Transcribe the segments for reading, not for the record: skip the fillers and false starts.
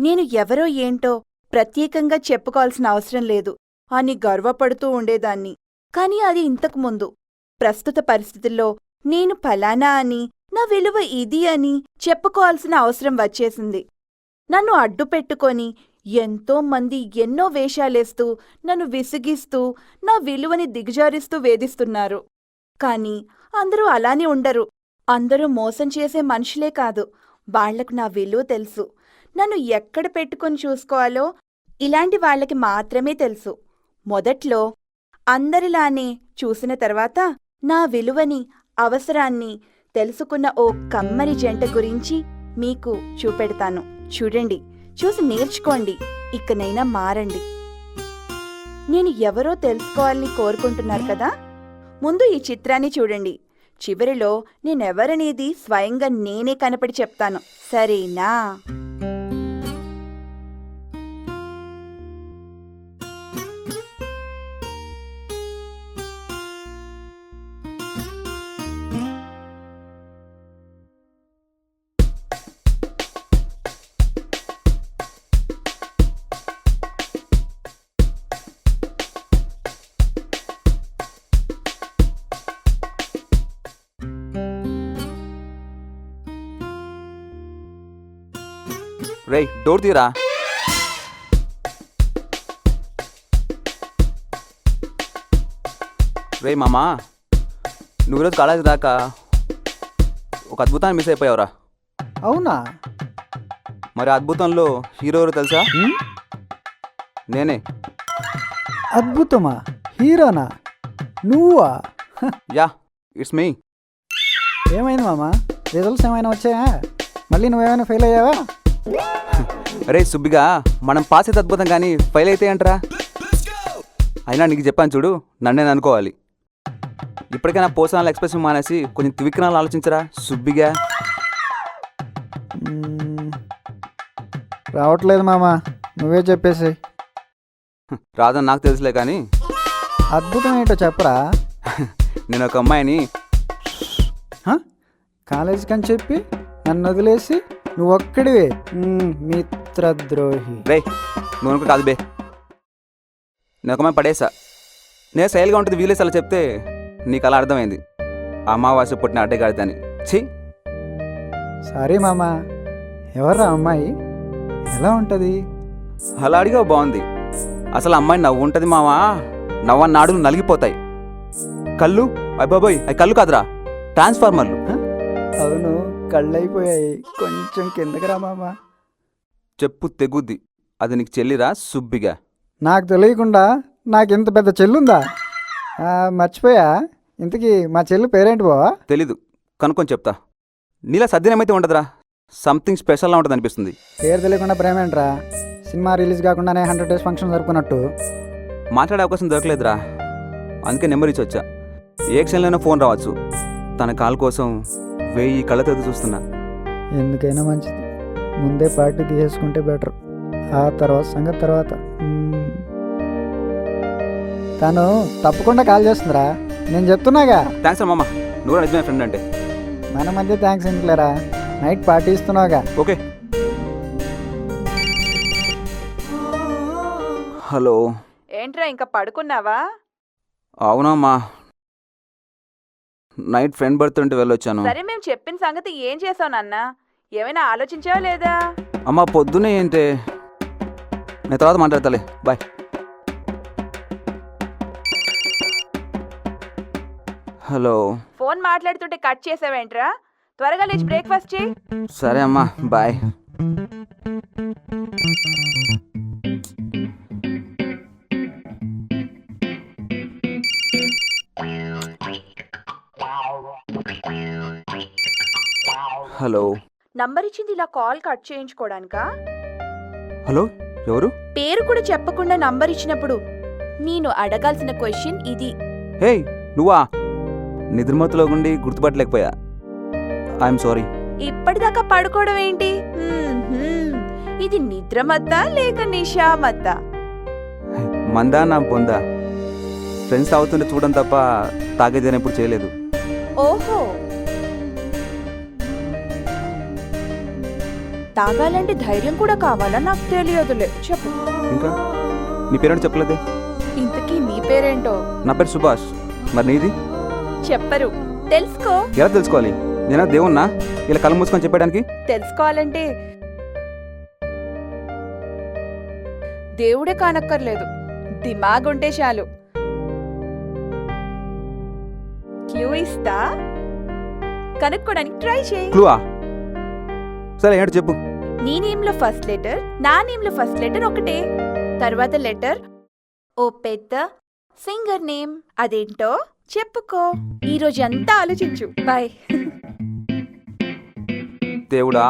నేను ఎవరో ఏంటో ప్రత్యేకంగా చెప్పుకోవాల్సిన అవసరం లేదు అని గర్వపడుతూ ఉండేదాన్ని. కాని అది ఇంతకుముందు. ప్రస్తుత పరిస్థితుల్లో నేను ఫలానా అని, నా విలువ ఇది అని చెప్పుకోవాల్సిన అవసరం వచ్చేసింది. నన్ను అడ్డుపెట్టుకొని ఎంతోమంది ఎన్నో వేషాలేస్తూ నన్ను విసిగిస్తూ నా విలువని దిగజారిస్తూ వేధిస్తున్నారు. కాని అందరూ అలానే ఉండరు. అందరూ మోసం చేసే మనుషులే కాదు. వాళ్లకు నా విలువ తెలుసు. నన్ను ఎక్కడ పెట్టుకుని చూసుకోవాలో ఇలాంటి వాళ్లకి మాత్రమే తెలుసు. మొదట్లో అందరిలానే చూసిన తర్వాత నా విలువని, అవసరాన్ని తెలుసుకున్న ఓ కమ్మరి జంట గురించి మీకు చూపెడతాను. చూడండి, చూసి నేర్చుకోండి. ఇకనైనా మారండి. నేను ఎవరో తెలుసుకోవాలని కోరుకుంటున్నారు కదా? ముందు ఈ చిత్రాన్ని చూడండి. చివరిలో నేనెవరనేది స్వయంగా నేనే కనపడి చెప్తాను. సరేనా? రేయ్, డోర్ తీరా. రేయ్ మామా, నువ్వు ఈరోజు కాలేజీ దాకా ఒక అద్భుతాన్ని మిస్ అయిపోయావురా. అవునా? మరి అద్భుతంలో హీరో ఎవరో తెలుసా? నేనే. అద్భుతమా? హీరోనా? నువ్వా? Yeah, it's me. ఏమైంది మామా? రిజల్ట్స్ ఏమైనా వచ్చాయా? మళ్ళీ నువ్వేమైనా ఫెయిల్ అయ్యావా? రే సుబ్బిగా, మనం పాస్ అయితే అద్భుతం కానీ ఫెయిల్ అయితే అంటరా? అయినా నీకు చెప్పాను చూడు, నన్నే అనుకోవాలి. ఇప్పటికైనా పర్సనల్ ఎక్స్ప్రెషన్ మానేసి కొంచెం త్రివిక్రమాలు ఆలోచించరా సుబ్బిగా. రావట్లేదు మామా, నువ్వే చెప్పేసి. రాదని నాకు తెలుసులే కానీ అద్భుతం ఏంటో చెప్పరా. నేను ఒక అమ్మాయిని కాలేజీకి అని చెప్పి నన్ను వదిలేసి నువ్వొక్కడివే మిత్రద్రోహి. రే, నువ్వు కాదు బే. నేను ఒక అమ్మాయి పడేసా. నేను శైలిగా ఉంటుంది వీలేసి అలా చెప్తే నీకు అలా అర్థమైంది. అమావాస్య పుట్టిన అడ్డగాడిదని. ఛీ, సారీ మామా. ఎవర్రా అమ్మాయి? ఎలా ఉంటుంది? అలా అడిగా బాగుంది. అసలు అమ్మాయి నవ్వు ఉంటుంది మావా. నవ్వన్నాడులు నలిగిపోతాయి. కళ్ళు అబ్బాబోయ్, అవి కళ్ళు కాదురా, ట్రాన్స్ఫార్మర్లు. అవును, కళ్ళైపోయాయి. కొంచెం కిందకి రా మామా. చెప్పు తెగుద్ది. అది నీకు చెల్లిరా సుబ్బిగా? నాకు తెలియకుండా నాకింత పెద్ద చెల్లుందా? మర్చిపోయా. ఇంతకీ మా చెల్లి పేరేంటి బావా? తెలీదు, కనుక్కొని చెప్తా. నీలా సద్దినమైతే ఉండదురా, సంథింగ్ స్పెషల్లా ఉంటుంది అనిపిస్తుంది. పేరు తెలియకుండా ప్రేమేంట్రా? సినిమా రిలీజ్ కాకుండానే 100 days ఫంక్షన్ జరుపుకున్నట్టు. మాట్లాడే అవకాశం దొరకలేదురా, అందుకే నెంబర్ ఇచ్చి వచ్చా. ఏ క్షణంలోనైనా ఫోన్ రావచ్చు. తన కాల్ కోసం 1000 కళ్ళతో చూస్తున్నా. ఎందుకైనా మంచిది, ముందే పార్టీ తీసేసుకుంటే బెటర్. ఆ తర్వాత సంగతి తర్వాత. తను తప్పకుండా కాల్ చేస్తుందిరా, నేను చెప్తున్నాగా. థ్యాంక్స్ మామ, నువ్వు నిజమే ఫ్రెండ్ అంటే. మన మధ్య థ్యాంక్స్ ఎందుకులేరా, నైట్ పార్టీ ఇస్తున్నావుగా. ఓకే. హలో. ఏంట్రా, ఇంకా పడుకున్నావా? అవునమ్మా, నైట్ ఫ్రెండ్ బర్త్ ఉంటే వెళ్ళొచ్చాను. సరే, మేము చెప్పిన సంగతి ఏం చేసావు నాన్న? ఏమైనా ఆలోచించావా లేదా? అమ్మా పొద్దునే ఏంటే, నేను తర్వాత మాట్లాడతాలే, బాయ్. హలో. ఫోన్ మాట్లాడుతుంటే కట్ చేసావేంట్రా? త్వరగా లేచి బ్రేక్ఫాస్ట్ చేయి. సరే అమ్మా, బాయ్. హలో. నంబర్ ఇచ్చింది ఇలా కాల్ కట్ చేయించుకోవడానికా? హలో, ఎవరు? పేరు కూడా చెప్పకుండా నంబర్ ఇచ్చినప్పుడు నేను అడగాల్సిన క్వశ్చన్ ఇది. హే, నువ్వా? నిద్రమత్తులో గుండి గుర్తుపట్టలేకపోయా. I'm sorry. ఇప్పటిదాకా పడుకోవడం ఏంటి? ఇది నిద్రమత్తా లేక నిషామత్తా? మందా నా పొందా? ఫ్రెండ్స్ అవుతుంటే చూడడం తప్ప తాగేదని ఎప్పుడు చేయలేదు. ఓహో, తాగాలంటే ధైర్యం కూడా కావాలా నాకు తెలియదులే చెప్పు. ఇంకా నీ పేరేంటో చెప్పలేదే. ఇంతకీ నీ పేరేంటో? నా పేరు సుభాష్. మరి నీది? చెప్పరు. తెలుసుకో. ఎలా తెలుసుకోవాలి? నేనా దేవుణ్ణా ఇలా కళ్ళు మూసుకొని చెప్పడానికి? తెలుసుకోవాలంటే దేవుడే కానక్కర్లేదు, దిమాగుంటే చాలు. క్లూ ఇస్తా, కనుక్కోడానికి ట్రై చేయి. క్లూవా? సరే ఏంటో చెప్పు. నీ నేమ్ లో ఫస్ట్ లెటర్, నా నేమ్ లో ఫస్ట్ లెటర్ ఒకటే, తర్వాత లెటర్ ఓ పెద్ద సింగర్ నేమ్. అదేంటో చెప్పుకో. ఈ రోజు అంతా ఆలోచించు. బాయ్. దేవుడా,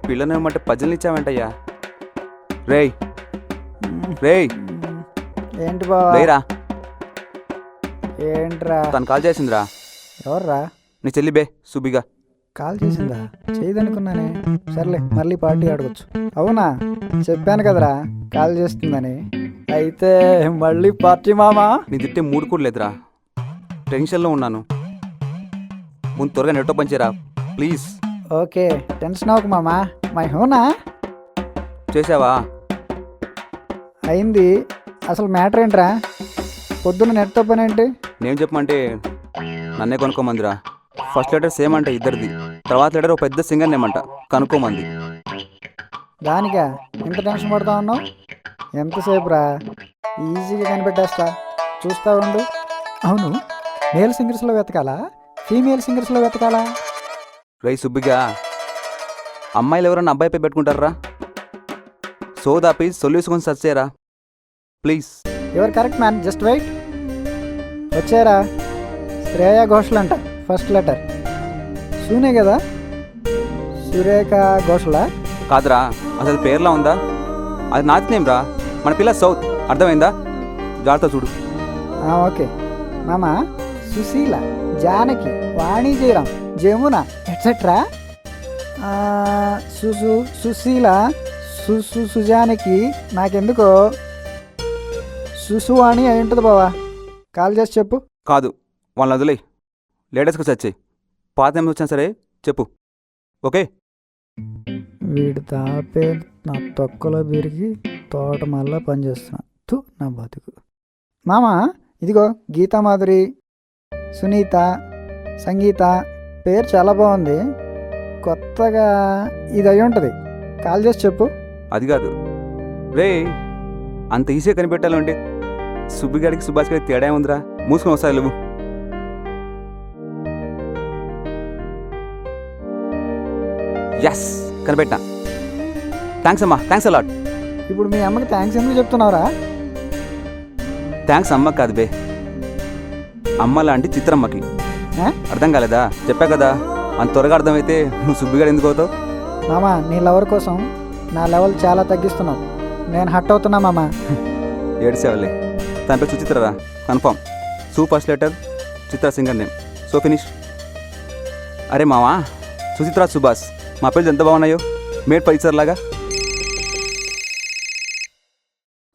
పిల్లనేమంటే పజల్ని ఇచ్చావంటయ్యా. రేయ్ రేయ్ ఏంటి బావా? లేరా, ఏంట్రా? తను కాల్ చేసిందిరా. ఎవర్రా? నీ చెల్లి బే సుబ్బిగా. కాల్ చేసిందా? చేయదనుకున్నానే. సర్లే మళ్ళీ పార్టీ అడగచ్చు. అవునా? చెప్పాను కదరా కాల్ చేస్తుందని. అయితే మళ్ళీ పార్టీ మామా. నీ తిట్టే మూడు కూడా లేదురా, టెన్షన్లో ఉన్నాను. ముందు త్వరగా నెట్టో పంచేరా ప్లీజ్. ఓకే, టెన్షన్ అవ్వకు మామా. మై హోనా చేసావా? అయింది. అసలు మ్యాటర్ ఏంట్రా? పొద్దున్న నెట్తో పని ఏంటి? నేను చెప్పమంటే నన్నే కొనుక్కోమందిరా. ఫస్ట్ లెటర్ సేమ్ అంట ఇద్దరిది, తర్వాత లెటర్ ఒక పెద్ద సింగర్ నేమ్ అంట కనుక్కోమంది. దానికా ఎంత టెన్షన్ పడతా ఉన్నావు? ఎంతసేపు రా, ఈజీగా కనిపెట్టేస్తా, చూస్తా ఉండు. అవును, మేల్ సింగర్స్లో వెతకాలా ఫీమేల్ సింగర్స్లో వెతకాలా? రై సుబ్బిగా, అమ్మాయిలు ఎవరన్నా అబ్బాయిపై పెట్టుకుంటారా? సోదాపి సొల్యూషన్ సర్చ్ చేయరా please. Your correct man, just wait. వచ్చారా? శ్రేయా ఘోషల్ అంట ఫస్ట్ లెటర్. సూనే కదా? సురేఖ ఘోషలా? కాదురా, అసలు పేర్లా ఉందా? అది నాది నేమ్ రా, మన పిల్ల సౌత్. అర్థమైందా? జాగ్రత్త చూడు. ఓకే మామా. సుశీల, జానకి, వాణి, జయరాం, జమున ఎట్సెట్రా. సుశీల, సుజానకి, నాకెందుకో సుసువాణి అయి ఉంటుంది బావా. కాల్ చేసి చెప్పు. కాదు, వాళ్ళని వదిలే, లేటెస్ట్గా సెర్చ్ చేయి. పాత నేమ్స్ వచ్చినా సరే చెప్పు, ఓకే? వీడు తాపే నా తొక్కలో పెరిగి తోట మళ్ళా పనిచేస్తున్నా. నా బతుకు. మామా ఇదిగో గీతామాధురి, సునీత, సంగీత. పేరు చాలా బాగుంది. కొత్తగా ఇది అయి ఉంటుంది. కాల్ చేసి చెప్పు. అది కాదు రే, అంత ఈజీగా కనిపెట్టాలంటే సుబ్బిగాడికి సుభాష్ గారికి తేడా ఉందిరా. మూసుకొని వస్తాయి నువ్వు. ఎస్, కనిపెట్టా. థ్యాంక్స్ అమ్మా, థ్యాంక్స్ అలాట్. ఇప్పుడు మీ అమ్మకి థ్యాంక్స్ ఎందుకు చెప్తున్నావురా? థ్యాంక్స్ అమ్మ కాదు బే, అమ్మ లాంటి చిత్రమ్మకి. అర్థం కాలేదా? చెప్పా కదా, అంత త్వరగా అర్థమైతే నువ్వు సుబ్బిగాడు ఎందుకు అవుతావు? మామా నీ లవర్ కోసం నా లెవెల్ చాలా తగ్గిస్తున్నావు. నేను హట్ అవుతున్నా మామా. ఏడ్చేవాళ్ళే. తన పేరు సుచిత్రరా, కన్ఫర్మ్. ఫస్ట్ లెటర్ చిత్ర సింగర్ నేమ్. So finish. అరే మావా, సుచిత్ర సుభాష్, మా పేర్లు ఎంత బాగున్నాయో, మేడ్ ఫర్ లాగా.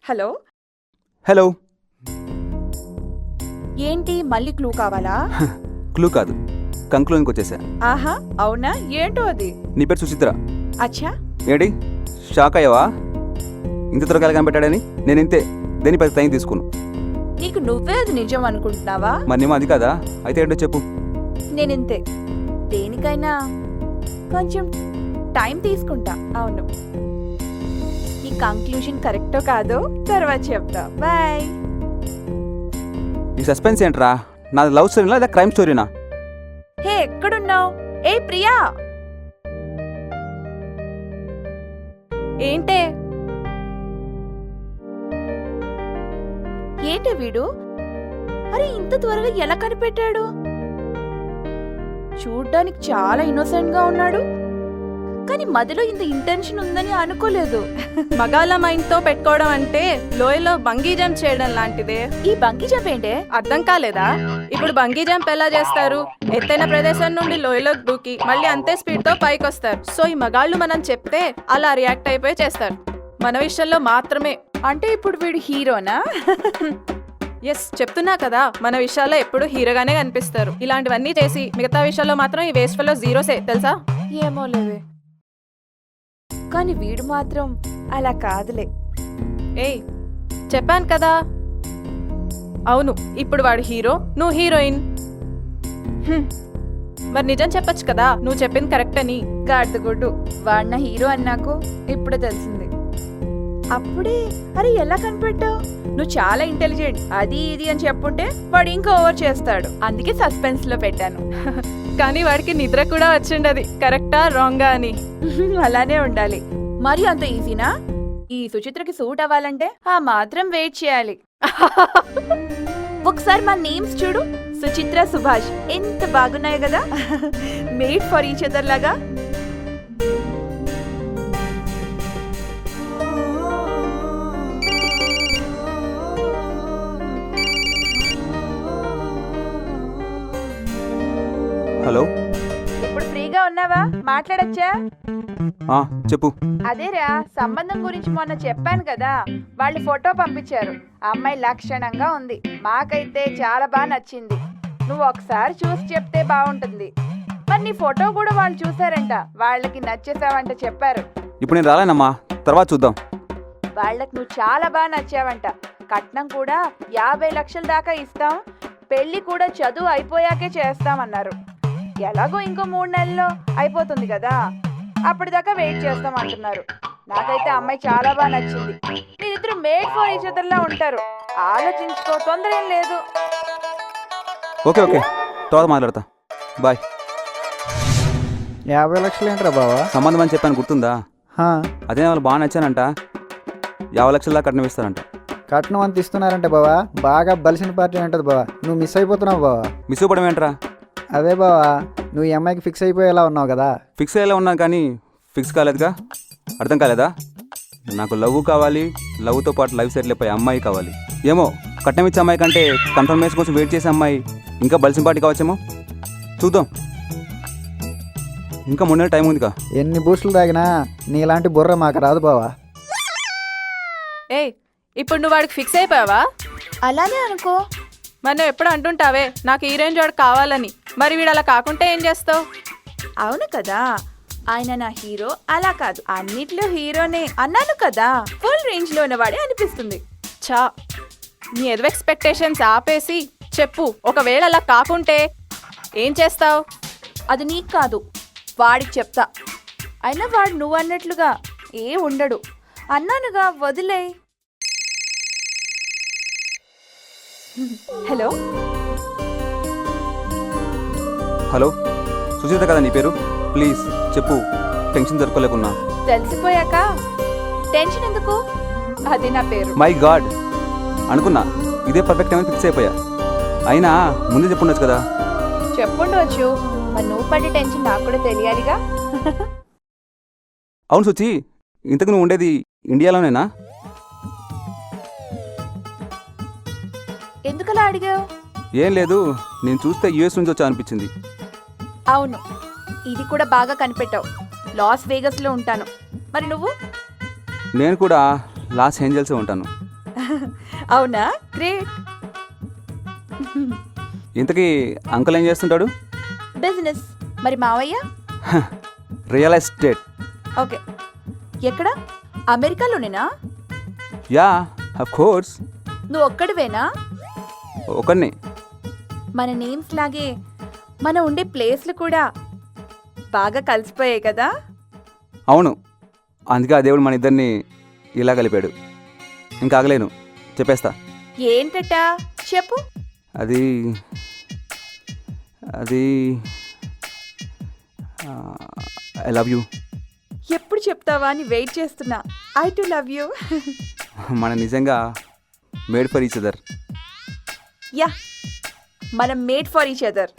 Hello hello. ఏంటి మళ్ళీ క్లూ కావాలా? క్లూ కాదు, కంక్లూజన్కి వచ్చేసా. ఆహా, అవునా? ఏంటో అది? నీ పేరు సుచిత్ర. అచ్చా, ఏంటి షాక్ అయ్యావా? ఇంత త్వరగా కనిపెట్టాడని? నేను ఇంతే, దేని పెద్ద టైం తీసుకున్నాను. నీకు నువ్వే అది నిజం అనుకుంటున్నావా? మరి నేమో అది కాదా? అయితే ఏంటో చెప్పు. నేనింతే, దేనికైనా కొంచెం టైం తీసుకుంటా. అవును, ఈ కంక్లూజన్ కరెక్టో కాదో తర్వాత చెప్తా. బాయ్. ఈ సస్పెన్స్ ఏంట్రా? నాది లవ్ స్టోరీనా లేదా క్రైమ్ స్టోరీనా? హే, ఎక్కడున్నావు? ఏ ప్రియా, ఏంటే ఏంటి వీడు? అరే, ఇంత త్వరగా ఎలా కనిపెట్టాడు? చూడ్డానికి చాలా ఇన్నోసెంట్ గా ఉన్నాడు, కానీ మధ్యలో ఇంత ఇంటెన్షన్ ఉందని అనుకోలేదు. మగాళ్ళ మైండ్ తో పెట్టుకోవడం అంటే లోయలో బంగీ జంప్ చేయడం లాంటిదే. ఈ బంకీ జంప్ ఏంటే? అర్థం కాలేదా? ఇప్పుడు బంగీ జంప్ ఎలా చేస్తారు? ఎత్తైన ప్రదేశం నుండి లోయలోకి దూకి మళ్ళీ అంతే స్పీడ్ తో పైకి వస్తారు. సో ఈ మగాళ్ళు మనం చెప్తే అలా రియాక్ట్ అయిపోయి చేస్తారు, మన విషయంలో మాత్రమే. అంటే ఇప్పుడు వీడు హీరోనా? ఎస్, చెప్తున్నా కదా, మన విషయాల్లో ఎప్పుడు హీరోగానే కనిపిస్తారు. ఇలాంటివన్నీ చేసి మిగతా విషయాల్లో మాత్రం ఈ వేస్ట్ ఫెలో జీరోసే, తెలుసా? ఏమో లేవే. కానీ వీడు మాత్రం అలా కాదులే. ఏయ్ చెప్పాను కదా. అవును, ఇప్పుడు వాడు హీరో, నువ్వు హీరోయిన్. హ్మ్, మరి నిజం చెప్పొచ్చు కదా, నువ్వు చెప్పింది కరెక్ట్ అని. గాడిదగుడ్డు, వాడు నా హీరో అని నాకు ఇప్పుడే తెలిసింది. అప్పుడే అరే ఎలా కనిపెట్టావు? నువ్వు చాలా ఇంటెలిజెంట్ అది ఇది అని చెప్పుంటే వాడు ఇంకా ఓవర్ చేస్తాడు, అందుకే సస్పెన్స్ లో పెట్టాను. కానీ వాడికి నిద్ర కూడా వచ్చిండది కరెక్టా రాంగా అని. అలానే ఉండాలి. మరి అంత ఈజీనా? ఈ సుచిత్రకి సూట్ అవ్వాలంటే ఆ మాత్రం వెయిట్ చేయాలి. ఒకసారి మా నేమ్స్ చూడు, సుచిత్ర, సుభాష్, ఎంత బాగున్నాయి కదా. మేడ్ ఫర్ ఈచ్ అదర్ లాగా. హలో. ఇప్పుడు ఫ్రీగా ఉన్నావా? మాట్లాడచ్చా? చెప్పు. అదేరా, సంబంధం గురించి మొన్న చెప్పాను కదా, వాళ్ళు ఫోటో పంపించారు. ఆ అమ్మాయి లక్షణంగా ఉంది, మాకైతే చాలా బాగా నచ్చింది. నువ్వు ఒకసారి చూసి చెప్తే బాగుంటుంది. మరి నీ ఫోటో కూడా వాళ్ళు చూసారంట, వాళ్ళకి నచ్చేసావంట చెప్పారు. ఇప్పుడు నేను రాలేనమ్మా, తర్వాత చూద్దాం. వాళ్ళకి నువ్వు చాలా బాగా నచ్చావంట. కట్నం కూడా 50 లక్షల దాకా ఇస్తాం, పెళ్లి కూడా చదువు అయిపోయాకే చేస్తామన్నారు. ఎలాగో ఇంకో 3 నెలల్లో అయిపోతుంది కదా, అప్పటిదాకా వెయిట్ చేస్తాం అంటున్నారు. నాకైతే అమ్మాయి చాలా బాగా నచ్చింది. మీరిద్దరు మేడ్ ఫర్ ఈచ్ అదర్ లా ఉంటారు. ఆలోచించుకో, తొందర ఏం లేదు. ఓకే ఓకే, తర్వాత మాట్లాడతా. బాయ్. 50 లక్షలు ఏంట్రా బావా? సంబంధం అని చెప్పాను, గుర్తుందా? హా, అదే వాళ్ళు బాగా నచ్చానంట, 50 లక్షల దాకా కట్నం ఇస్తారంట. కట్నం అంత ఇస్తున్నారంటే బావా, బాగా బలిసిన పార్టీ ఉంటుంది బావా. నువ్వు మిస్ అయిపోతున్నావు బావా. మిస్ అవ్వడం ఏంట్రా? అదే బావా, నువ్వు ఈ అమ్మాయికి ఫిక్స్ అయిపోయేలా ఉన్నావు కదా. ఫిక్స్ అయ్యేలా ఉన్నాను కానీ ఫిక్స్ కాలేదుగా. అర్థం కాలేదా? నాకు లవ్ కావాలి, లవ్తో పాటు లైఫ్ సెటిల్ అయిపోయే అమ్మాయి కావాలి. ఏమో కట్నం ఇచ్చే అమ్మాయి కంటే కన్ఫర్మేషన్ కోసం వెయిట్ చేసే అమ్మాయి ఇంకా బలిసిన పార్టీ కావచ్చేమో, చూద్దాం. ఇంకా 3 నెలలు టైం ఉందిగా. ఎన్ని బూస్టులు తాగినా నీలాంటి బుర్ర మాకు రాదు బావా. ఏయ్ ఇప్పుడు నువ్వు వాడికి ఫిక్స్ అయిపోయావా? అలానే అనుకో. మరి నువ్వు ఎప్పుడు అంటుంటావే నాకు ఈ రేంజ్ వాడు కావాలని, మరి వీడు అలా కాకుంటే ఏం చేస్తావు? అవును కదా, ఆయన నా హీరో అలా కాదు, అన్నిట్లో హీరోనే అన్నాను కదా. ఫుల్ రేంజ్ లో ఉన్నవాడే అనిపిస్తుంది. చా, నీ ఎదురు ఎక్స్పెక్టేషన్స్ ఆపేసి చెప్పు, ఒకవేళ అలా కాకుంటే ఏం చేస్తావు? అది నీకు కాదు, వాడికి చెప్తా. అయినా వాడు నువ్వు అన్నట్లుగా ఏ ఉండడు అన్నానుగా, వదిలే. హలో హలో, సుచిత కదా నీ పేరు? ప్లీజ్ చెప్పు, టెన్షన్ జరుపుకోలేకున్నా. తెలిసిపోయాక టెన్షన్ ఎందుకు? అది నా పేరు. మై గాడ్, అనుకున్నా ఇదే పర్ఫెక్ట్ టైం ఫిక్స్ అయిపోయా. అయినా ముందే చెప్పుండొచ్చు కదా. చెప్పుండవచ్చు, మరి నువ్వు పడే టెన్షన్ నాకు కూడా తెలియాలిగా. అవును సుచి, ఇంతకు నువ్వు ఉండేది ఇండియాలోనేనా? ఎందుకలా అడిగావు? ఏం లేదు, నేను చూస్తే యూఎస్ నుంచి వచ్చా అనిపించింది. అవును, ఇది కూడా బాగా కనిపెట్టావు. లాస్ వేగస్ లో ఉంటాను. మరి నువ్వు? నేను కూడా లాస్ ఏంజల్సే ఉంటాను. అవునా, గ్రేట్. ఇంతకీ అంకుల్ ఏం చేస్తుంటాడు? బిజినెస్. మరి మావయ్య? Real estate. ఓకే, ఎక్కడ? అమెరికాలోనేనా? Yeah of course. నువ్వు ఒక్కడివేనా? ఒకరిని. మన నేమ్స్ లాగే మన ఉండే ప్లేస్లు కూడా బాగా కలిసిపోయాయి కదా. అవును, అందుకే ఆ దేవుడు మన ఇద్దరిని ఇలా కలిపాడు. ఇంకా ఆగలేను, చెప్పేస్తా. ఏంటట చెప్పు. అది అది ఐ లవ్ యూ. ఎప్పుడు చెప్తావా అని వెయిట్ చేస్తున్నా. I to love you. మన నిజంగా made for each other. Yeah, మనం మేడ్ ఫర్ ఈచ్ అదర్.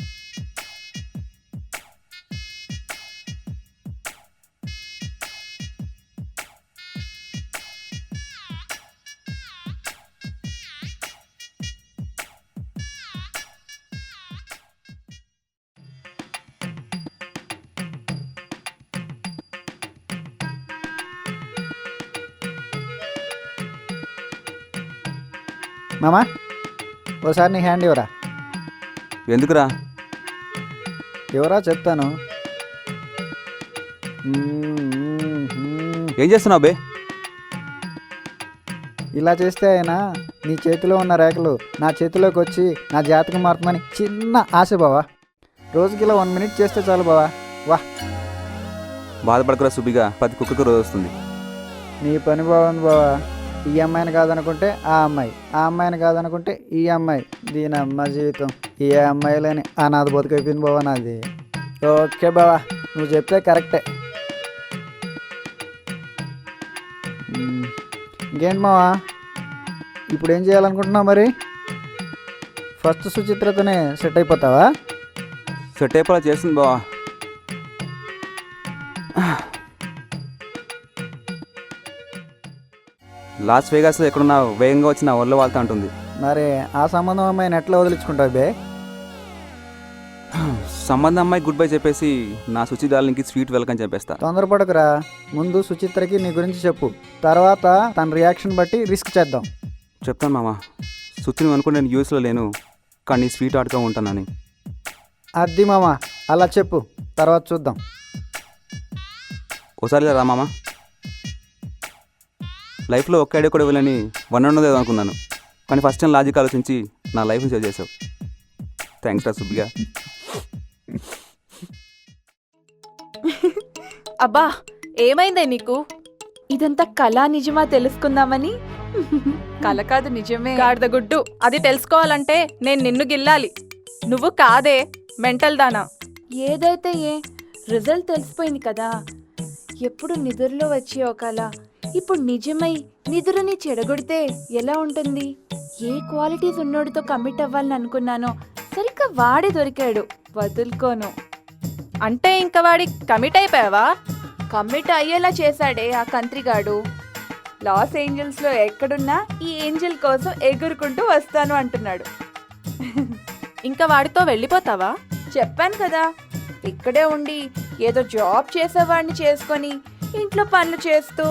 మామా, ఓసారి నీ హ్యాండ్ ఇవ్వరా. ఎందుకురా? ఎవరా చెప్తాను. ఏం చేస్తున్నావు బే? ఇలా చేస్తే అయినా నీ చేతిలో ఉన్న రేఖలు నా చేతిలోకి వచ్చి నా జాతకం మారుతుందని చిన్న ఆశ బావా. రోజుకి ఇలా 1 మినిట్ చేస్తే చాలు బావా. వా, బాధపడకురా సుబ్బిగా, 10 కుక్కకు రోజు వస్తుంది. నీ పని బాగుంది బావా. ఈ అమ్మాయిని కాదనుకుంటే ఆ అమ్మాయి, ఆ అమ్మాయిని కాదనుకుంటే ఈ అమ్మాయి. దీని అమ్మ జీవితం ఏ అమ్మాయిలని అనాథ బతుకైపోయింది బావా నాది. ఓకే బావా, నువ్వు చెప్తే కరెక్టే. ఇంకేంటి మావా, ఇప్పుడు ఏం చేయాలనుకుంటున్నావు మరి? ఫస్ట్ సుచిత్రతోనే సెట్ అయిపోతావా? సెట్ అయిపోలా చేస్తుంది బావా. లాస్ వేగాస్లో ఎక్కడున్నా వేగంగా వచ్చి నా ఒళ్ళు వాళ్తా ఉంటుంది. మరి ఆ సంబంధం అమ్మాయిని ఎట్లా వదిలించుకుంటావు బే? సంబంధం అమ్మాయి గుడ్ బై చెప్పేసి నా శుచి డార్లింగ్కి స్వీట్ వెల్కమ్ చెప్పేస్తా. తొందరపడకురా, ముందు సుచిత్రకి నీ గురించి చెప్పు, తర్వాత తన రియాక్షన్ బట్టి రిస్క్ చేద్దాం. చెప్తాను మామ. శుచిని అనుకుంటే నేను యూఎస్లో లేను, కానీ స్వీట్ ఆడుతూ ఉంటానని. అద్ది మామ, అలా చెప్పు, తర్వాత చూద్దాం. ఓసారి రా మామ. లైఫ్లో ఒక్క ఐడియా కూడా ఇవ్వాలని 100 అనుకున్నాను, కానీ ఫస్ట్ టైం లాజిక్ ఆలోచించి నా లైఫ్ని సేవ్ చేసావు. థ్యాంక్స్ రా సుబ్బిగా. అబ్బా, ఏమైందే నీకు? ఇదంతా కళ నిజమా తెలుసుకుందామని. కళ కాదు నిజమే. గాడిద గుడ్డు, అది తెలుసుకోవాలంటే నేను నిన్ను గిల్లాలి, నువ్వు కాదే మెంటల్ దానా. ఏదైతే రిజల్ట్ తెలిసిపోయింది కదా. ఎప్పుడు నిద్రలో వచ్చే ఒక కళ ఇప్పుడు నిజమై నిద్రని చెడగొడితే ఎలా ఉంటుంది? ఏ క్వాలిటీస్ ఉన్నోడితో కమిట్ అవ్వాలని అనుకున్నానో సరిగ్గా వాడే దొరికాడు, వదులుకోను. అంటే ఇంకా వాడి కమిట్ అయిపోయావా? కమిట్ అయ్యేలా చేశాడే ఆ కంత్రిగాడు. లాస్ ఏంజల్స్లో ఎక్కడున్నా ఈ ఏంజల్ కోసం ఎగురుకుంటూ వస్తాను అంటున్నాడు. ఇంకా వాడితో వెళ్ళిపోతావా? చెప్పాను కదా, ఇక్కడే ఉండి ఏదో జాబ్ చేసేవాడిని చేసుకొని ఇంట్లో పనులు చేస్తూ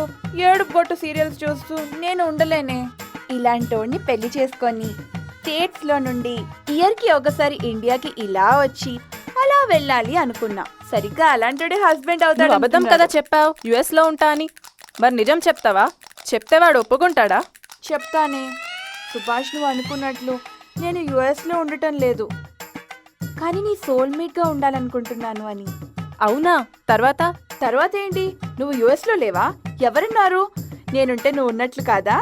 ఏడుగొట్టు సీరియల్స్ చూస్తూ నేను ఉండలేనే. ఇలాంటోడిని పెళ్లి చేసుకొని స్టేట్స్లో నుండి ఇయర్కి ఒకసారి ఇండియాకి ఇలా వచ్చి అలా వెళ్ళాలి అనుకున్నా. సరిగ్గా అలాంటి హస్బెండ్ అవుతాడు. నువ్వు అబద్ధం కదా చెప్పావు యుఎస్లో ఉంటా అని. మరి నిజం చెప్తావా? చెప్తే వాడు ఒప్పుకుంటాడా? చెప్తానే. సుభాష్, నువ్వు అనుకున్నట్లు నేను యుఎస్లో ఉండటం లేదు, కానీ నీ సోల్మేట్గా ఉండాలనుకుంటున్నాను అని. అవునా? తర్వాత ఏంటి? నువ్వు యుఎస్లో లేవా? ఎవరున్నారు? నేనుంటే నువ్వు ఉన్నట్లు కాదా?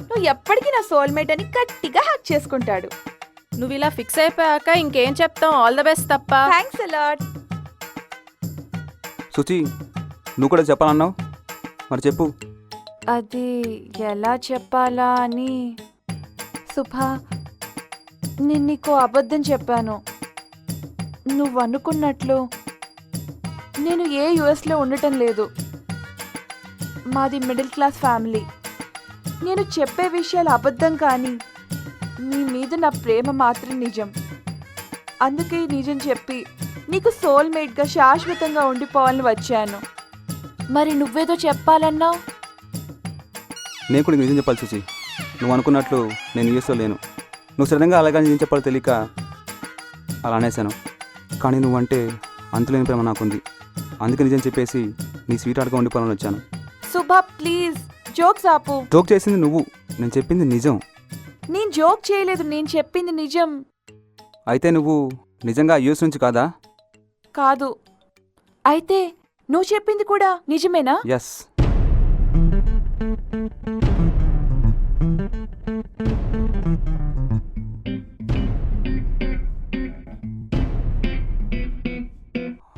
నువ్వు ఎప్పటికీ నా సోల్మేట్ అని గట్టిగా హక్ చేసుకుంటాడు. నువ్వు ఇలా ఫిక్స్ అయిపోయాక ఇంకేం చెప్తాం? ఆల్ ద బెస్ట్ తప్ప. Thanks a lot. శుచి, నువ్వు కూడా చెప్పాలన్నావు, మరి చెప్పు. అది ఎలా చెప్పాలా అని. సుభా, నేను నీకు అబద్ధం చెప్పాను. నువ్వు అనుకున్నట్లు నేను ఏ యుఎస్లో ఉండటం లేదు. మాది మిడిల్ క్లాస్ ఫ్యామిలీ. నేను చెప్పే విషయాలు అబద్ధం, కానీ నీ మీద నా ప్రేమ మాత్రం నిజం. అందుకే ఈ నిజం చెప్పి నీకు సోల్మేట్గా శాశ్వతంగా ఉండిపోవాలని వచ్చాను. మరి నువ్వేదో చెప్పాలన్నావు. నేను కూడా నిజం చెప్పాలి శుచి. నువ్వు అనుకున్నట్లు నేను యూఎస్లో లేను. నువ్వు సడన్గా అలాగే నిజం చెప్పాలో తెలియక అలా అనేసాను, కానీ నువ్వంటే అంతులేని ప్రేమ నాకుంది. అందుకే నిజం చెప్పేసి నీ స్వీట్ ఆటగా ఉండిపోవాలని వచ్చాను. సుభా, ప్లీజ్ జోక్స్ ఆపు. జోక్ చేసింది నువ్వు, నేను చెప్పింది నిజం. నేను జోక్ చేయలేదు, నేను చెప్పింది నిజం. అయితే నువ్వు నిజంగా యూఎస్ నుంచి కాదా? కాదు. అయితే నువ్వు చెప్పింది కూడా నిజమేనా? ఎస్.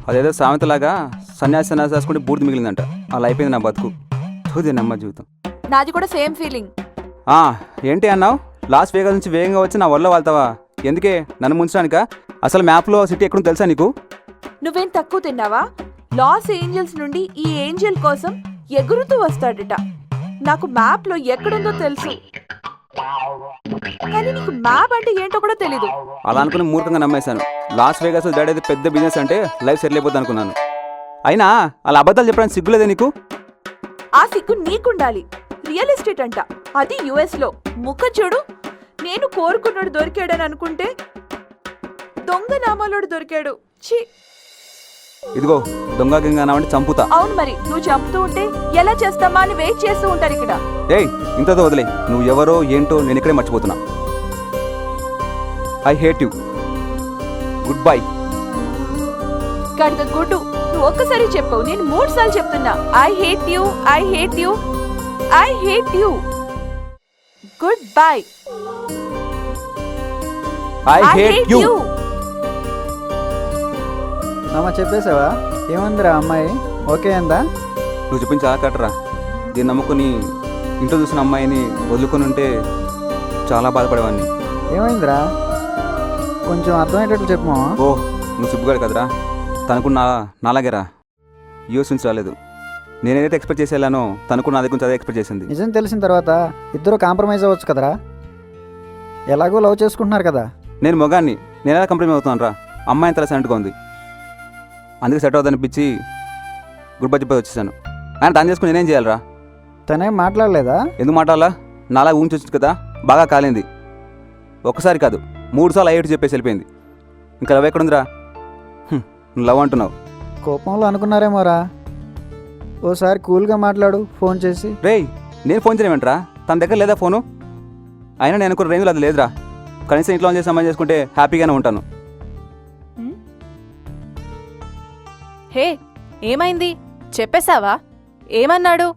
అదేదో సామెతలాగా సన్యాసి రాసుకుంటే బూడిద మిగిలిందంట. అలా అయిపోయింది నా బతుకు. చూదే నమ్మ జీవితం. నాది కూడా సేమ్ ఫీలింగ్. ఏంటి అన్నావు? లాస్ వేగాస్ నుంచి వేగంగా వచ్చి నా వల్ల వాళ్తావా? ఎందుకే, నన్ను ముంచడానికా? అసలు మ్యాప్లో సిటీ ఎక్కడో తెలుసా నీకు? నువ్వేం తక్కువ తిన్నావా? లాస్ ఏంజల్స్ నుండి ఈ ఏంజల్ కోసం ఎగురుతూ వస్తాడట. నాకు మ్యాప్లో ఎక్కడుందో తెలుసు, కానీ నీకు మ్యాప్ అంటే ఏంటో కూడా తెలీదు. అలా అనుకుని మూర్ఖంగా నమ్మేశాను. లాస్ వేగాస్ డాడీ పెద్ద బిజినెస్ అంటే లైఫ్ సెటిల్ అయిపోద్ది అనుకున్నాను. అయినా అలా అబద్ధాలు చెప్పడానికి సిగ్గులేదే నీకు? ఆ సిగ్గు నీకుండాలి. రియల్ ఎస్టేట్ అంట, అది యుఎస్లో. ముఖం చూడు. నేను కోరుకున్నాడు దొరికాడని అనుకుంటే దొంగ నామాలోడు దొరికాడు. ఛీ. ఇదిగో దొంగ గింగ అన్నావంటే చంపుతా. అవును మరి, నువ్వు చంపుతూ ఉంటే ఎలా చేస్తామా అని వెయిట్ చేస్తూ ఉంటారు ఇక్కడ. ఏయ్ ఇంతతో వదిలే, నువ్వు ఎవరో ఏంటో నేను ఇక్కడే మర్చిపోతున్నా. I hate you. Goodbye. కడత గుడ్డు, నువ్వు ఒక్కసారి చెప్పవు, నేను 3 సార్లు చెప్తున్నా. I hate you, I hate you, I hate you. Goodbye. I hate you. మామ చెప్పేసావా? ఏముందిరా అమ్మాయి, ఓకే అందా? నువ్వు చెప్పింది చాలా కట్టరా. దీన్ని నమ్ముకుని ఇంట్లో చూసిన అమ్మాయిని వదులుకొని ఉంటే చాలా బాధపడేవాడిని. ఏమైందిరా, కొంచెం అర్థమయ్యేటట్లు చెప్పు. ఓ నువ్వు సుబ్బుగాడు కదరా, తనకు నాలాగేరా. యూఎస్ నుంచి రాలేదు. నేనేదైతే ఎక్స్పెక్ట్ చేసి వెళ్ళానో తనకు నా దగ్గర నుంచి అదే ఎక్స్పెక్ట్ చేసింది. నిజం తెలిసిన తర్వాత ఇద్దరు కాంప్రమైజ్ అవ్వచ్చు కదరా, ఎలాగో లవ్ చేసుకుంటున్నారు కదా. నేను మొగాన్ని, నేను ఎలా కంప్రమైజ్ అవుతున్నాను రా? అమ్మాయి తల సెంట్గా ఉంది, అందుకే సెట్ అవుతుందనిపించి గుడ్ బై చెప్పి వచ్చేసాను. ఆయన తను చేసుకుని నేనేం చేయాలరా? తనేం మాట్లాడలేదా? ఎందుకు మాట్లాడాలా? నాలా ఊహించొచ్చు కదా, బాగా కాలింది. ఒక్కసారి కాదు 3 సార్లు అయ్యేట్టు చెప్పేసి వెళ్ళిపోయింది. ఇంకా లవ్ ఎక్కడుందిరా? నువ్వు లవ్ అంటున్నావు. కోపంలో అనుకున్నారేమోరా. ఓసారి కూల్గా మాట్లాడు ఫోన్ చేసి. రేయ్ నేను ఫోన్ చేయమంటరా? తన దగ్గర లేదా ఫోను? అయినా నేను అనుకున్న రేంజ్లో అది లేదురా. కనీసం ఇంట్లో చేసి సంబంధం చేసుకుంటే హ్యాపీగానే ఉంటాను. హే, ఏమైంది? చెప్పేశావా? ఏమన్నాడు?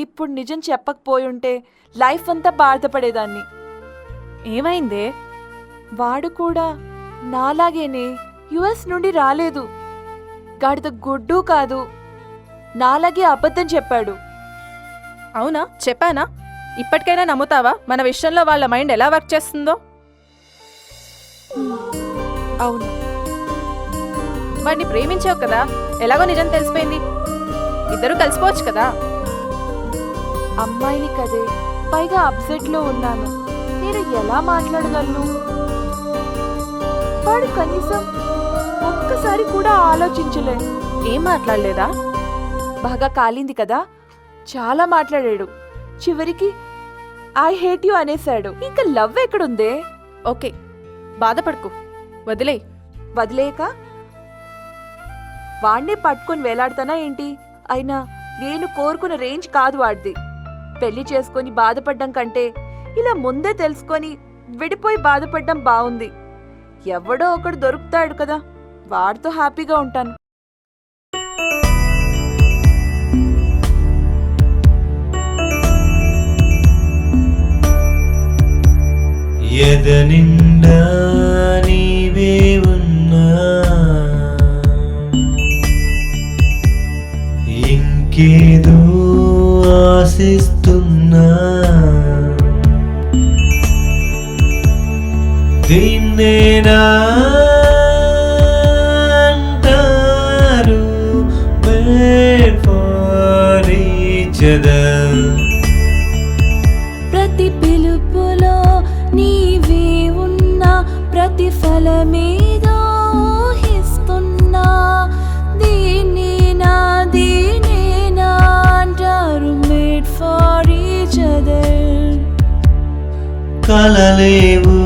ఇప్పుడు నిజం చెప్పకపోయుంటే లైఫ్ అంతా బాధపడేదాన్ని. ఏమైందే? వాడు కూడా నాలాగేనే యుఎస్ నుండి రాలేదు. గాడిద గుడ్డు కాదు, నాలాగే అబద్ధం చెప్పాడు. అవునా? చెప్పానా? ఇప్పటికైనా నమ్ముతావా మన విషయంలో వాళ్ళ మైండ్ ఎలా వర్క్ చేస్తుందో? అవును, వాడిని ప్రేమించావు కదా, ఎలాగో నిజం తెలిసిపోయింది. ఇద్దరు కలిసిపోవచ్చు కదా. అమ్మాయిని కదే, పైగా అప్సెట్ లో ఉన్నాను. నేను ఎలా మాట్లాడగలను? వాడు కనీసం ఒక్కసారి కూడా ఆలోచించలే. ఏం మాట్లాడలేదా? బాగా కాలింది కదా, చాలా మాట్లాడాడు. చివరికి ఐ హేట్ యు అనేశాడు. ఇంకా లవ్ ఎక్కడుందే? ఓకే, బాధపడుకు, వదిలే. వదిలేక వాణ్ణే పట్టుకొని వేలాడతానా ఏంటి? అయినా నేను కోరుకున్న రేంజ్ కాదు వాడిది. పెళ్లి చేసుకొని బాధపడ్డం కంటే ఇలా ముందే తెలుసుకొని విడిపోయి బాధపడ్డం బాగుంది. ఎవడో ఒకడు దొరుకుతాడు కదా, వాడితో హ్యాపీగా ఉంటాను. ఎదనిండా నీవే ఉన్నా, ఇంకేదో ఆశిస్తున్నా, దీన్నేనా అంటారు made for each other. ప్రతి పిలుపులో నీవే ఉన్నా, ప్రతిఫలమేదో ఊహిస్తున్నా, దీనేనా అంటారు మేడ్ ఫర్ ఈచ్ అదర్. కలలేవు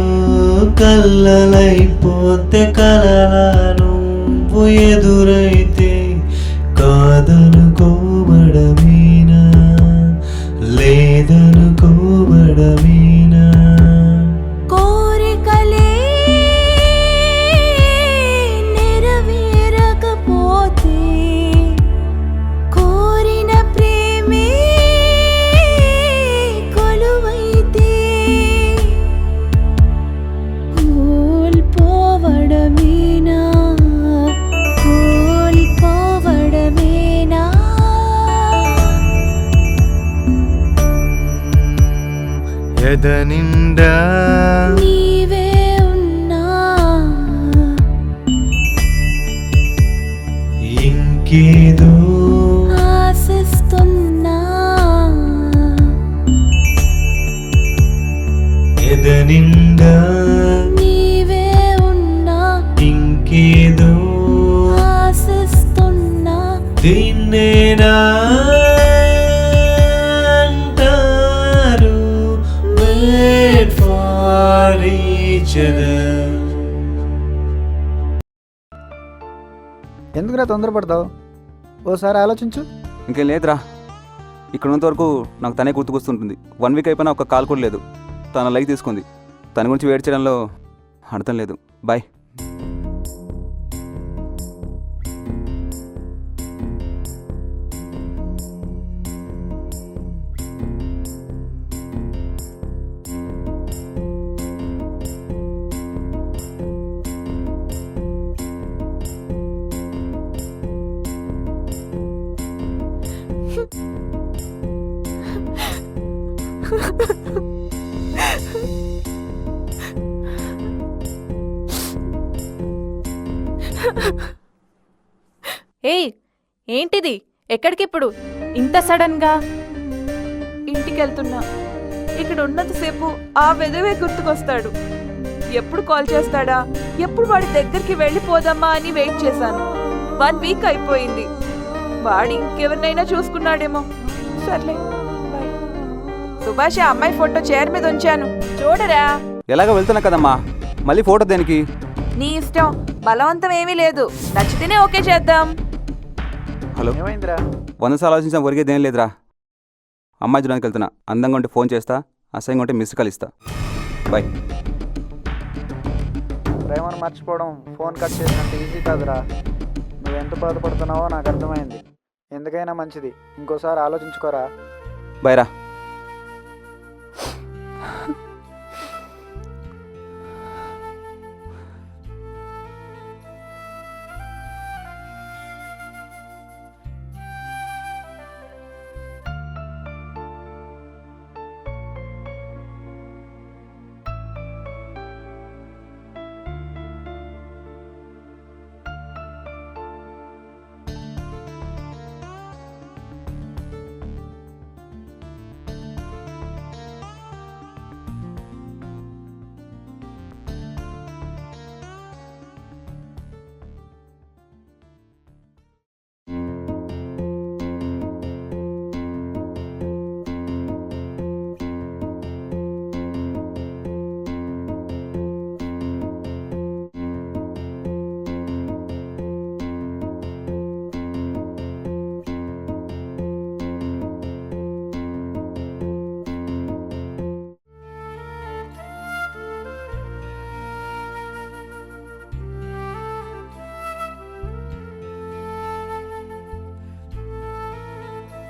కళ్ళలైపోతే కలలా నువ్వు ఎదురైతే కాదనుకోవడమేనా, లేదనుకోవడమేనా? కోరికలే నెరవేరకపోతే కోరిన ప్రేమే కొలువైతే కోల్పోవడమేనా, కోల్పోవడమేనా? ఎదనిండా నీవే ఉన్నా, ఇంకేదో ఆశిస్తున్నా, ఎదనిండా నీవే ఉన్నా, ఇంకేదో ఆశిస్తున్నా, దీన్నేనా అంటారు made for each other. ఎందుకురా తొందరపడతావు? ఓసారి ఆలోచించు. ఇంకేం లేదురా, ఇక్కడ ఉన్నంత వరకు నాకు తనే గుర్తుకొస్తుంటుంది. 1 వీక్ అయిపోయినా ఒక్క కాల్ కూడా లేదు. తన లైక్ తీసుకుంది. తన గురించి వెయిట్ చేయడంలో అర్థం లేదు. బాయ్. ఏయ్, ఏంటిది? ఎక్కడికిప్పుడు ఇంత సడన్ గా? ఇంటికెళ్తున్నా. ఇక్కడ ఉన్నంతసేపు ఆ వెదవే గుర్తుకొస్తాడు. ఎప్పుడు కాల్ చేస్తాడా, ఎప్పుడు వాడి దగ్గరికి వెళ్ళిపోదామా అని వెయిట్ చేశాను. 1 వీక్ అయిపోయింది. వాడు ఇంకెవరినైనా చూసుకున్నాడేమో. సర్లే, బాయ్. సుభాష్, ఆ అమ్మాయి ఫోటో చైర్ మీద ఉంచాను, చూడరా. ఎలాగో వెళ్తున్నా కదమ్మా, మళ్ళీ ఫోటో దేనికి? నీ ఇష్టం, బలవంతం ఏమీ లేదు. నచ్చితేనే ఓకే చేద్దాం. హలో, ఏమైందిరా? 100 సార్లు ఆలోచించిన ఒరిగేదేం లేదురా. అమ్మాయి చూడడానికి వెళ్తున్నా. అందంగా ఉంటే ఫోన్ చేస్తా, అసహ్యంగా ఉంటే మిస్ కాల్ ఇస్తా. బాయ్. ప్రేమను మర్చిపోవడం ఫోన్ కట్ చేసినంత ఈజీ కాదురా. నువ్వెంత బాధపడుతున్నావో నాకు అర్థమైంది. ఎందుకైనా మంచిది ఇంకోసారి ఆలోచించుకోరా. బాయ్ రా.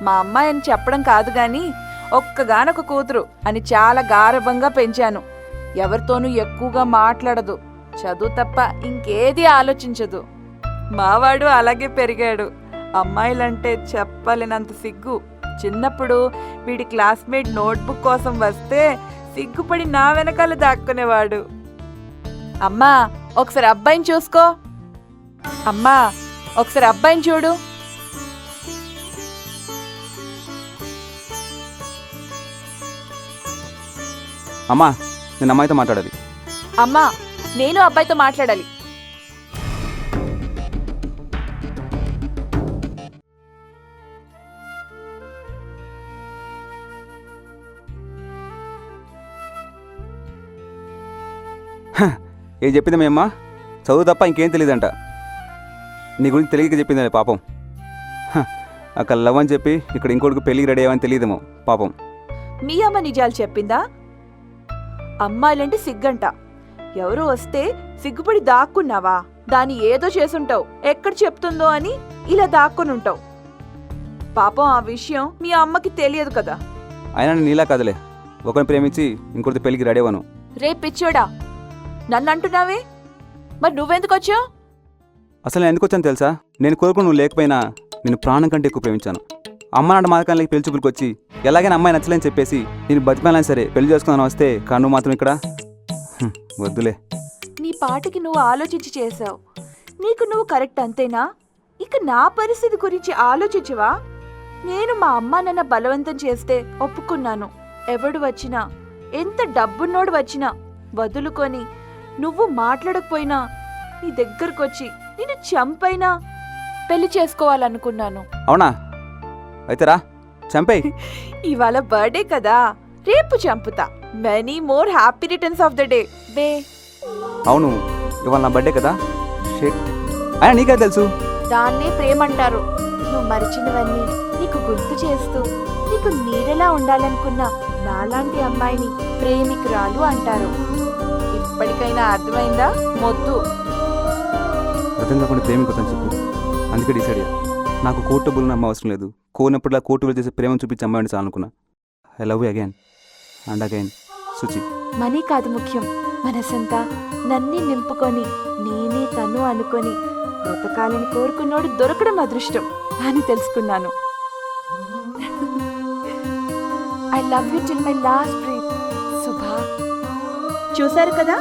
మా అమ్మాయి అని చెప్పడం కాదు గాని ఒక్కగానొక కూతురు అని చాలా గారభంగా పెంచాను. ఎవరితోనూ ఎక్కువగా మాట్లాడదు, చదువు తప్ప ఇంకేది ఆలోచించదు. మావాడు అలాగే పెరిగాడు. అమ్మాయిలంటే చెప్పలేనంత సిగ్గు. చిన్నప్పుడు వీడి క్లాస్మేట్ నోట్బుక్ కోసం వస్తే సిగ్గుపడి నా వెనకాల దాక్కునేవాడు. అమ్మా, ఒకసారి అబ్బాయిని చూసుకో. అమ్మా, ఒకసారి అబ్బాయిని చూడు. అమ్మా, నేను అమ్మాయితో మాట్లాడాలి. అమ్మా, నేను అబ్బాయితో మాట్లాడాలి. ఏం చెప్పింది మీ అమ్మ? చదువు తప్ప ఇంకేం తెలియదంట. నీ గురించి తెలియక చెప్పింది పాపం. అక్కడ లవ్ అని చెప్పి ఇక్కడ ఇంకోటికి పెళ్ళికి రెడీ అయ్యమని తెలియదేమో పాపం. మీ అమ్మ నిజాలు చెప్పిందా? అమ్మాయిలంటే సిగ్గంట. ఎవరు వస్తే సిగ్గుపడి దాక్కున్నావా? దాన్ని ఏదో చేసుంటావు, ఎక్కడ చెప్తుందో అని ఇలా దాక్కునుంటావు. పాపం ఆ విషయం మీ అమ్మకి తెలియదు కదా. అయినా నేను నీలా కదలే, ఒకరిని ప్రేమించి ఇంకోటి పెళ్ళికి రెడీ అవ్వను. రే పిచ్చోడా, నన్ను అంటున్నావే, మరి నువ్వెందుకు వచ్చావు? అసలు నేను ఎందుకు వచ్చాను తెలుసా? నేను కోరుకుని నువ్వు లేకపోయినా నేను ప్రాణం కంటే ఎక్కువ ప్రేమించాను. అమ్మ నాన్న మాదకాలకి పెళ్లి చూపులకు వచ్చి ఎలాగైనా అమ్మాయి నచ్చలేని చెప్పేసి నేను బతిమాలని సరే పెళ్లి చేసుకుందాని వస్తే కాను మాత్రం ఇక్కడ వద్దులే. నీ పాటికి నువ్వు ఆలోచించి చేసావు. నీకు నువ్వు కరెక్ట్ అంతేనా? ఇక నా పరిస్థితి గురించి ఆలోచించవా? నేను మా అమ్మ నాన్న బలవంతం చేస్తే ఒప్పుకున్నాను. ఎవడు వచ్చినా, ఎంత డబ్బున్నోడు వచ్చినా వదులుకొని నువ్వు మాట్లాడకపోయినా నీ దగ్గరకొచ్చి నిన్ను చంపైనా పెళ్లి చేసుకోవాలనుకున్నాను. అవునా? అయితే రా, చంపేయ్. ఇవాళ బర్త్డే కదా, రేపు చంపుతా. Many more happy returns of the day బే. అవును, ఇవాళ నా బర్త్డే కదా. షిట్, అయినా నీకే తెలుసు. దాన్నే ప్రేమంటారు. నువ్వు మరిచినవన్నీ నీకు గుర్తు చేస్తూ నీకు నీడలా ఉండాలనుకున్న నాలాంటి అమ్మాయిని ప్రేమికురాలు అంటారు. ఇప్పటికైనా అర్థమైందా? మొద్దు. అర్థం కాకుండా ప్రేమికొద్దని చెప్పు. అందుకే డిసైడ్ అయ్యా. నాకు కోర్టు డబ్బులు నమ్మ అవసరం లేదు. కోరినప్పుడులా కోర్టు చేసే ప్రేమను చూపించి అమ్మాయిని చాలనుకున్నా. I love you again and again Suchi. Money కాదు ముఖ్యం, మనసంతా నన్నే నింపుకొని నేనే తను అనుకొని బ్రతకాలని కోరుకున్నోడు దొరకడం అదృష్టం అని తెలుసుకున్నాను. I love you till my last breath Subha. చూశారు కదా,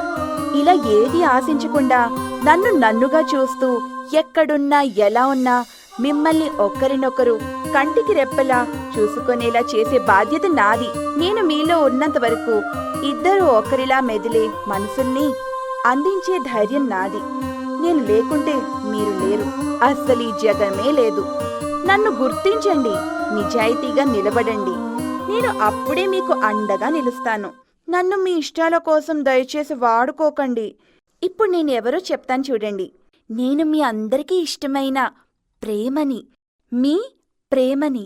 ఇలా ఏది ఆశించకుండా నన్నుగా చూస్తూ ఎక్కడున్నా ఎలా ఉన్నా మిమ్మల్ని ఒక్కరినొకరు కంటికి రెప్పలా చూసుకునేలా చేసే బాధ్యత నాది. నేను మీలో ఉన్నంత వరకు ఇద్దరు ఒకరిలా మెదిలే మనసుల్ని అందించే ధైర్యం నాది. నేను లేకుంటే మీరు లేరు, అస్సలు ఈ జగమే లేదు. నన్ను గుర్తించండి, నిజాయితీగా నిలబడండి. నేను అప్పుడే మీకు అండగా నిలుస్తాను. నన్ను మీ ఇష్టాల కోసం దయచేసి వాడుకోకండి. ఇప్పుడు నేనెవరో చెప్తాను చూడండి. నేను మీ అందరికీ ఇష్టమైన ప్రేమని, మీ ప్రేమని.